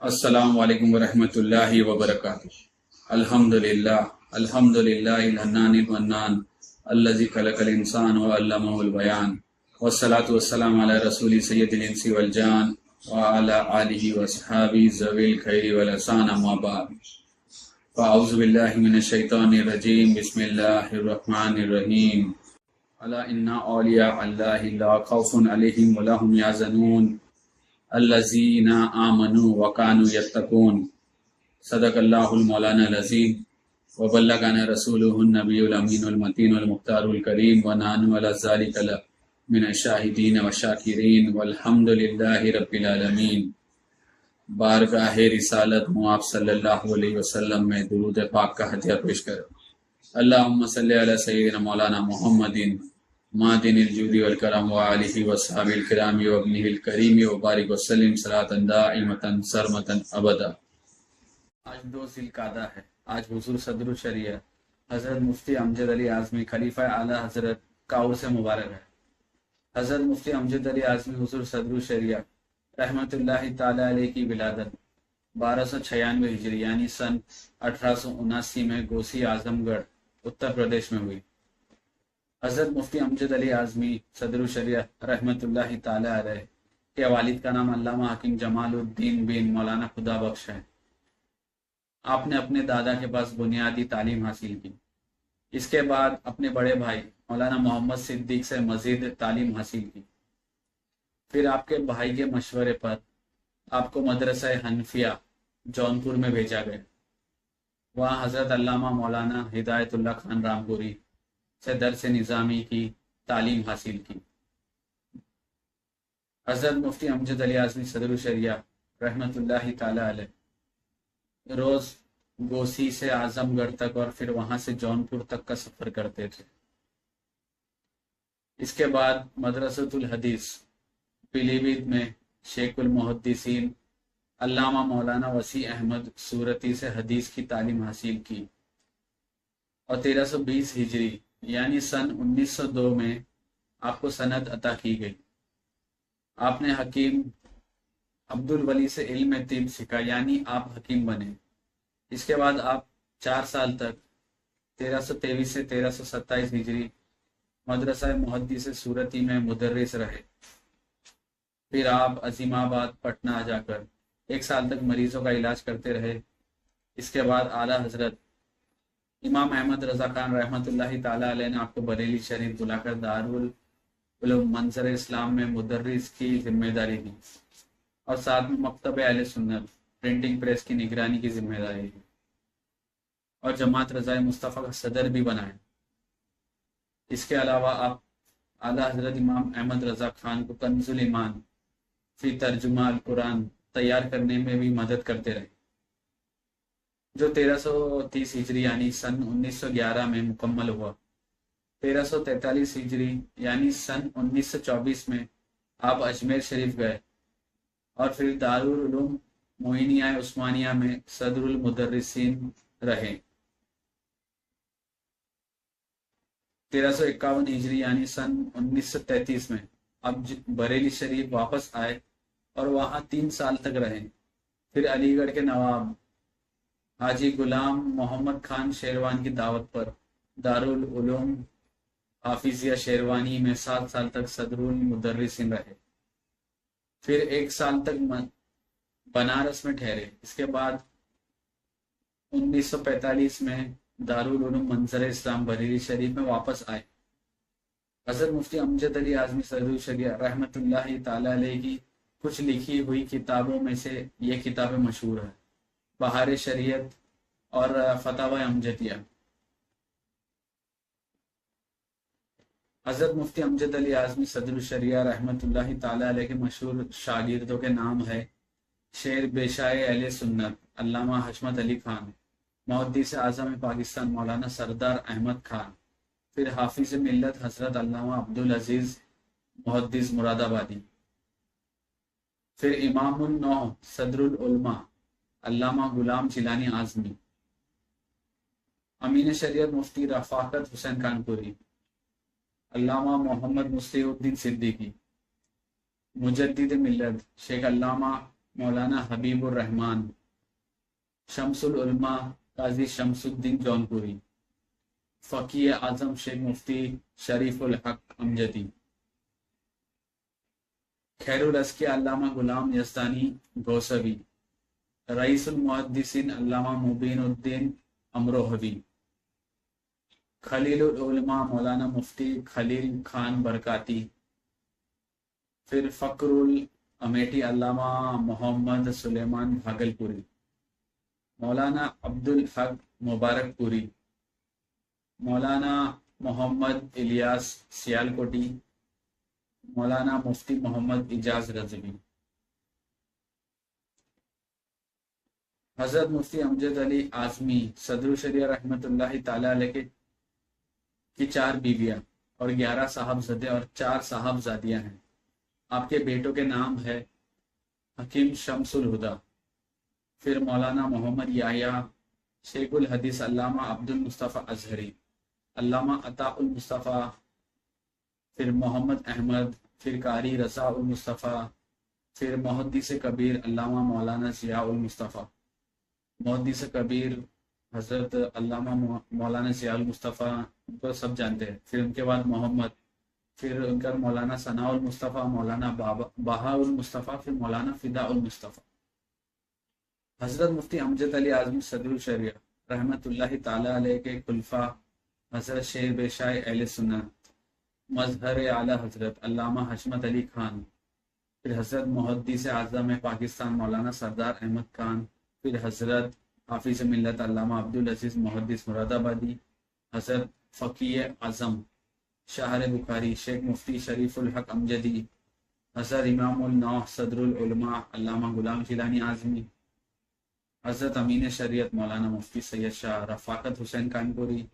السلام علیکم ورحمۃ اللہ وبرکاتہ۔ الحمدللہ الحنان المنان الذی خلق الانسان وعلمہ البیان والصلاة والسلام علی رسول سید الانس والجان وعلی آلہ وصحابہ ذوی الخیر والاحسان، اما بعد فاعوذ باللہ من الشیطان الرجیم، بسم اللہ الرحمن الرحیم۔ الا ان اولیاء اللہ لا خوف علیہم ولا هم یحزنون الذین آمنوا وکانوا یتقون۔ صدق اللہ المولانا العظیم وبلغنا رسولہ النبی الامین المتین المختار الکریم ونحن علی ذلک من الشاہدین والشاکرین والحمد للہ رب العالمین۔ بارگاہ رسالت آپ صلی اللہ علیہ وسلم میں درود پاک کا ہدیہ پیش کرو۔ اللہم صلی علی سیدنا مولانا محمد معدن الجود والکرم وآلہ وصحابہ الکرام وابنہ الکریم وبارک وسلم صلاۃ دائمۃ سرمۃ ابدا۔ آج 2 ذی القعدہ ہے۔ آج حضور صدر الشریعہ حضرت مفتی امجد علی اعظمی خلیفہ اعلیٰ حضرت کا عرس مبارک ہے۔ حضرت مفتی امجد علی اعظمی حضور صدر الشریعہ رحمۃ اللہ تعالی علیہ کی ولادت 1296 ہجری یعنی سن 1879 میں گوسی اعظم گڑھ اتر پردیش میں ہوئی۔ حضرت مفتی امجد علی اعظمی صدر الشریعہ رحمۃ اللہ تعالی علیہ کے والد کا نام علامہ حکیم جمال الدین بن مولانا خدا بخش ہے۔ آپ نے اپنے دادا کے پاس بنیادی تعلیم حاصل کی۔ اس کے بعد اپنے بڑے بھائی مولانا محمد صدیق سے مزید تعلیم حاصل کی۔ پھر آپ کے بھائی کے مشورے پر آپ کو مدرسہ حنفیہ جونپور میں بھیجا گیا۔ وہاں حضرت علامہ مولانا ہدایت اللہ خان رامپوری سے درس نظامی کی تعلیم حاصل کی۔ حضرت مفتی امجد علی اعظمی صدر الشریعہ رحمۃ اللہ تعالی علیہ روز گوسی سے اعظم گڑھ تک اور پھر وہاں سے جونپور تک کا سفر کرتے تھے۔ اس کے بعد مدرسۃ الحدیث پیلی بھیت میں شیخ المحدثین علامہ مولانا وسیع احمد سورتی سے حدیث کی تعلیم حاصل کی اور 1320 ہجری یعنی سن 1902 میں آپ کو سند عطا کی گئی۔ آپ نے حکیم عبدالولی سے علم طب سیکھا یعنی آپ حکیم بنے۔ اس کے بعد آپ 4 سال تک 1323 سے 1327 ہجری مدرسہ محدث سورتی میں مدرس رہے۔ پھر آپ عظیم آباد پٹنہ جا کر 1 سال تک مریضوں کا علاج کرتے رہے۔ اس کے بعد اعلیٰ حضرت امام احمد رضا خان رحمۃ اللہ تعالی علیہ نے آپ کو بریلی شریف بلا کر دارالعلوم منظر اسلام میں مدرس کی ذمہ داری دی اور ساتھ میں مکتب اہل سنت پرنٹنگ پریس کی نگرانی کی ذمہ داری دی اور جماعت رضائے مصطفیٰ کا صدر بھی بنایا۔ اس کے علاوہ آپ اعلیٰ حضرت امام احمد رضا خان کو کنز الایمان فی ترجمہ القرآن تیار کرنے میں بھی مدد کرتے رہے، جو 1330 ہجری یعنی سن 1911 میں مکمل ہوا۔ 1343 ہجری یعنی سن 1924 میں آپ اجمیر شریف گئے اور پھر دارالعلوم معینیہ عثمانیہ میں صدر المدرسین رہے۔ 1351 ہجری یعنی سن 1933 میں اب بریلی شریف واپس آئے اور وہاں 3 سال تک رہے۔ پھر علی گڑھ کے نواب حاجی غلام محمد خان شیروان کی دعوت پر دارالعلوم حافظیہ شیروانی میں 7 سال تک صدر المدرسین رہے۔ پھر 1 سال تک بنارس میں ٹھہرے۔ اس کے بعد 1945 میں دارالعلوم منظر اسلام بریلی شریف میں واپس آئے۔ حضرت مفتی امجد علی اعظمی صدر الشریعہ رحمۃ اللہ تعالی علیہ کی کچھ لکھی ہوئی کتابوں میں سے یہ کتابیں مشہور ہیں: بہار شریعت اور فتاوی امجدیہ۔ حضرت مفتی امجد علی اعظمی صدر الشریعہ رحمۃ اللہ تعالی علیہ کے مشہور شاگردوں کے نام ہے شیر بیشائے اہل سنت علامہ حشمت علی خان، محدث اعظم پاکستان مولانا سردار احمد خان، پھر حافظ ملت حضرت علامہ عبدالعزیز محدث مراد آبادی، پھر امام النوح صدر العلماء علامہ غلام جیلانی اعظمی، امین شریعت مفتی رفاقت حسین کانپوری، علامہ محمد مصلح الدین صدیقی، مجدد ملت شیخ علامہ مولانا حبیب الرحمان، شمس العلماء قاضی شمس الدین جونپوری، فقیہ اعظم شیخ مفتی شریف الحق امجدی، خیر الازکیاء علامہ غلام یزدانی گوسوی، رئیس المحدثین علامہ مبین الدین امروہوی، خلیل العلماء مولانا مفتی خلیل خان برکاتی، پھر فقر امیٹھی علامہ محمد سلیمان بھاگلپوری، مولانا عبد الحق مبارک پوری، مولانا محمد الیاس سیالکوٹی، مولانا مفتی محمد اجاز رضوی، حضرت مفتی امجد علی اعظمی صدر الشریعہ رحمۃ اللہ تعالی علیہ کی 4 بیویاں اور 11 صاحبزادے اور 4 صاحبزادیاں ہیں۔ آپ کے بیٹوں کے نام ہے حکیم شمس الہدا، پھر مولانا محمد یحییٰ، شیخ الحدیث علامہ عبد المصطفیٰ اظہری، علامہ عطاء المصطفیٰ، پھر محمد احمد، پھر قاری رضا المصطفیٰ، پھر محدث کبیر علامہ مولانا ضیاء المصطفیٰ، محدث کبیر حضرت علامہ مولانا ضیاء المصطفیٰ کو سب جانتے ہیں، پھر ان کے بعد محمد، پھر ان کا مولانا ثناء المصطفیٰ، مولانا بہاء المصطفیٰ، پھر مولانا فداء المصطفیٰ۔ حضرت مفتی امجد علی اعظمی صدر الشریعہ رحمۃ اللہ تعالی علیہ کے خلفاء حضرت شیر بشائے اہل سنت مظہر اعلی حضرت علامہ حشمت علی خان، پھر حضرت محدث اعظم پاکستان مولانا سردار احمد خان، پھر حضرت حافظ ملت علامہ عبدالعزیز محدث مراد آبادی، حضرت فقیہ اعظم شاہر بخاری شیخ مفتی شریف الحق امجدی، حضرت امام النوح صدر العلماء علامہ غلام جیلانی اعظمی، حضرت امین شریعت مولانا مفتی سید شاہ رفاقت حسین کانپوری،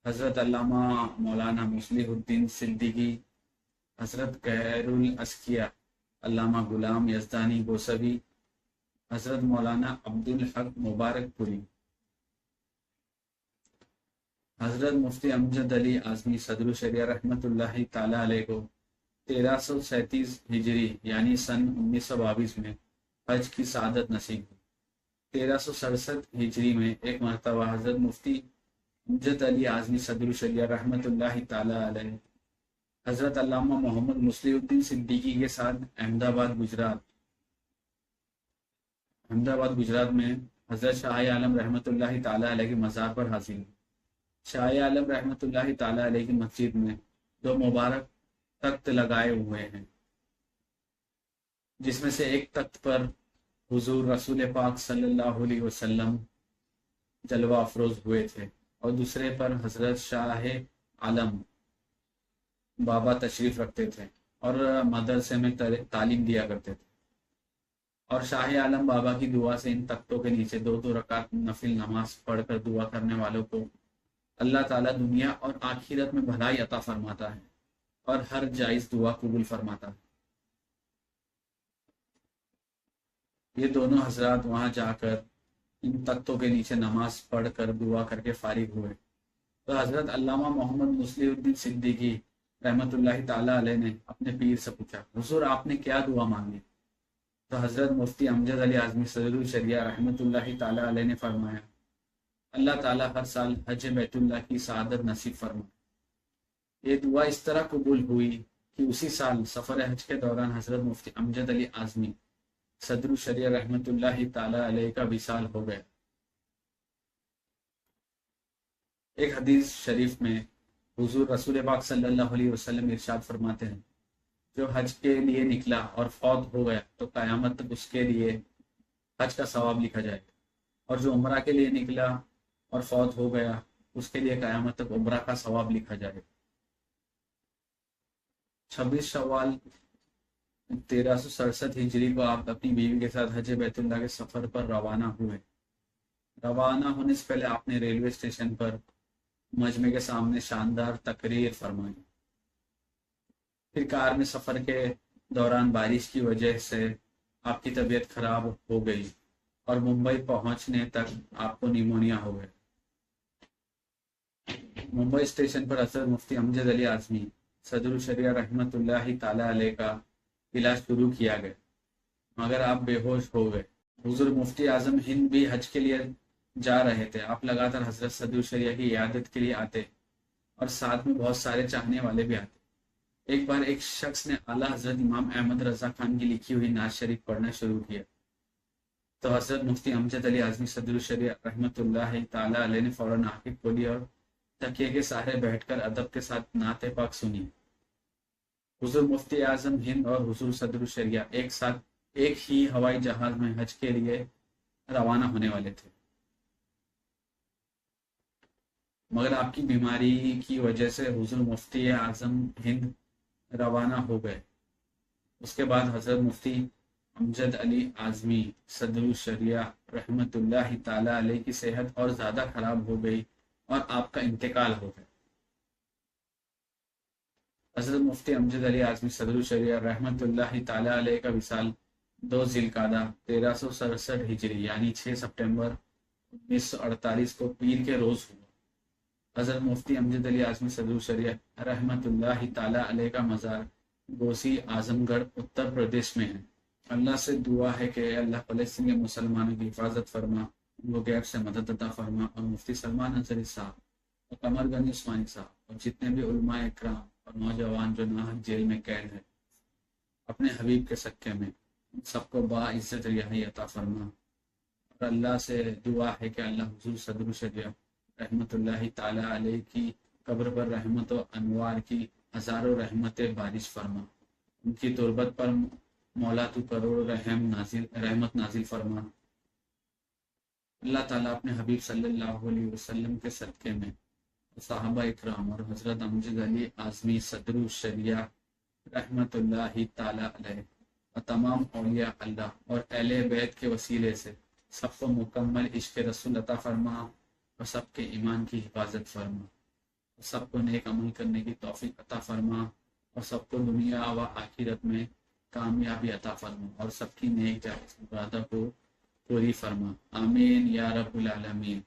حضرت علامہ مولانا مصلح الدین صدیقی، حضرت خیر الازکیاء علامہ غلام یزدانی گوسوی، حضرت مولانا عبد الحق مبارک پوری، حضرت مفتی امجد علی اعظمی صدر الشریعہ رحمۃ اللہ تعالی علیہ کو 1337 ہجری یعنی سن 1922 میں حج کی سعادت نصیب ہوئی۔ 1367 ہجری میں ایک مرتبہ حضرت مفتی امجد علی اعظمی صدر الشریعہ رحمۃ اللہ تعالی علیہ حضرت علامہ محمد مصلح الدین صدیقی کے ساتھ احمد آباد گجرات میں حضرت شاہ عالم رحمۃ اللہ تعالی علیہ کے مزار پر حاضر ہوئے۔ شاہ عالم رحمۃ اللہ تعالی علیہ کی مسجد میں 2 مبارک تخت لگائے ہوئے ہیں، جس میں سے ایک تخت پر حضور رسول پاک صلی اللہ علیہ وسلم جلوہ افروز ہوئے تھے اور دوسرے پر حضرت شاہ عالم بابا تشریف رکھتے تھے اور مدرسے میں تعلیم دیا کرتے تھے، اور شاہ عالم بابا کی دعا سے ان تختوں کے نیچے 2 رکعت نفل نماز پڑھ کر دعا کرنے والوں کو اللہ تعالیٰ دنیا اور آخرت میں بھلائی عطا فرماتا ہے اور ہر جائز دعا قبول فرماتا ہے۔ یہ دونوں حضرات وہاں جا کر ان تختوں کے نیچے نماز پڑھ کر دعا کر کے فارغ ہوئے تو حضرت علامہ محمد مصلح الدین صدیقی رحمۃ اللہ تعالی علیہ نے اپنے پیر سے پوچھا، حضور آپ نے کیا دعا مانگی؟ تو حضرت مفتی امجد علی اعظمی صدر الشریعہ رحمۃ اللہ تعالی علیہ نے فرمایا، اللہ تعالیٰ ہر سال حج بیت اللہ کی سعادت نصیب فرمائے۔ یہ دعا اس طرح قبول ہوئی کہ اسی سال سفر حج کے دوران حضرت مفتی امجد علی اعظمی صدر الشریعہ رحمۃ اللہ تعالی علیہ کا وصال ہو گیا۔ ایک حدیث شریف میں حضور رسول پاک صلی اللہ علیہ وسلم ارشاد فرماتے ہیں، جو حج کے لیے نکلا اور فوت ہو گیا تو قیامت تک اس کے لیے حج کا ثواب لکھا جائے گا، اور جو عمرہ کے لیے نکلا اور فوت ہو گیا اس کے لیے قیامت تک عمرہ کا ثواب لکھا جائے گا۔ 26 شوال 1367 ہجری کو آپ اپنی بیوی کے ساتھ حج بیت اللہ کے سفر پر روانہ ہوئے۔ روانہ ہونے سے پہلے آپ نے ریلوے اسٹیشن پر مجمع کے سامنے شاندار تقریر فرمائی۔ پھر کار میں سفر کے دوران بارش کی وجہ سے آپ کی طبیعت خراب ہو گئی اور ممبئی پہنچنے تک آپ کو نیمونیا ہو گیا۔ ممبئی اسٹیشن پر حضرت مفتی امجد علی اعظمی صدر الشریعہ رحمۃ اللہ تعالی علیہ کا علاج شروع کیا گیا۔ مگر آپ بے ہوش ہو گئے۔ حضور مفتی اعظم ہند بھی حج کے لیے جا رہے تھے۔ آپ لگاتار حضرت صدر الشریعہ کی عیادت کے لیے آتے اور ساتھ میں بہت سارے چاہنے والے بھی آتے۔ ایک بار ایک شخص نے اعلیٰ حضرت امام احمد رضا خان کی لکھی ہوئی نعت شریف پڑھنا شروع کیا تو حضرت مفتی امجد علی اعظمی صدر الشریعہ رحمۃ اللہ تعالیٰ علیہ نے فوراً آنکھیں کھولی اور تکیے کے سہارے بیٹھ کر ادب کے ساتھ نعت پاک سنی۔ حضور مفتی اعظم ہند اور حضور صدر الشریعہ ایک ساتھ ایک ہی ہوائی جہاز میں حج کے لیے روانہ ہونے والے تھے، مگر آپ کی بیماری کی وجہ سے حضور مفتی اعظم ہند روانہ ہو گئے۔ اس کے بعد حضرت مفتی امجد علی اعظمی صدر الشریعہ رحمۃ اللہ تعالی علیہ کی صحت اور زیادہ خراب ہو گئی اور آپ کا انتقال ہو گیا۔ حضرت مفتی امجد علی اعظمی صدر الشریعہ رحمۃ اللہ تعالی علیہ کا وصال 2 ذی القعدہ 1367 ہجری یعنی 6 ستمبر 1948 کو پیر کے روز ہوا۔ حضرت مفتی امجد علی اعظمی صدر الشریعہ رحمۃ اللہ تعالی علیہ کا مزار گوسی اعظم گڑھ اتر پردیش میں ہے۔ اللہ سے دعا ہے کہ اللہ فلسطین کے مسلمانوں کی حفاظت فرما، ان کو غیب سے مدد عطا فرما، اور مفتی سلمان انصاری صاحب اور قمر گنی عثمانی صاحب اور جتنے بھی علماء اکرام اور نوجوان جو ناحق جیل میں قید ہے اپنے حبیب کے صدقے میں، ان سب کو باعزت رہائی عطا فرما۔ اور اللہ سے دعا ہے کہ اللہ حضور صدر الشریعہ رحمۃ اللہ تعالی علیہ کی قبر پر رحمت و انوار کی ہزاروں رحمتیں بارش فرما، ان کی تربت پر مولا تو کروڑ رحمت نازل فرما۔ اللہ تعالیٰ اپنے حبیب صلی اللہ علیہ وسلم کے صدقے میں صحابہ اکرام اور حضرت امجد علی اعظمی صدر الشریعہ رحمت اللہ تعالی علیہ اور تمام اولیاء اللہ اور اہل بیت کے وسیلے سے سب کو مکمل عشق رسول عطا فرما اور سب کے ایمان کی حفاظت فرما اور سب کو نیک عمل کرنے کی توفیق عطا فرما اور سب کو دنیا و آخرت میں کامیابی عطا فرما اور سب کی نیک جائز مرادوں کو پوری فرما، آمین یا رب العالمین۔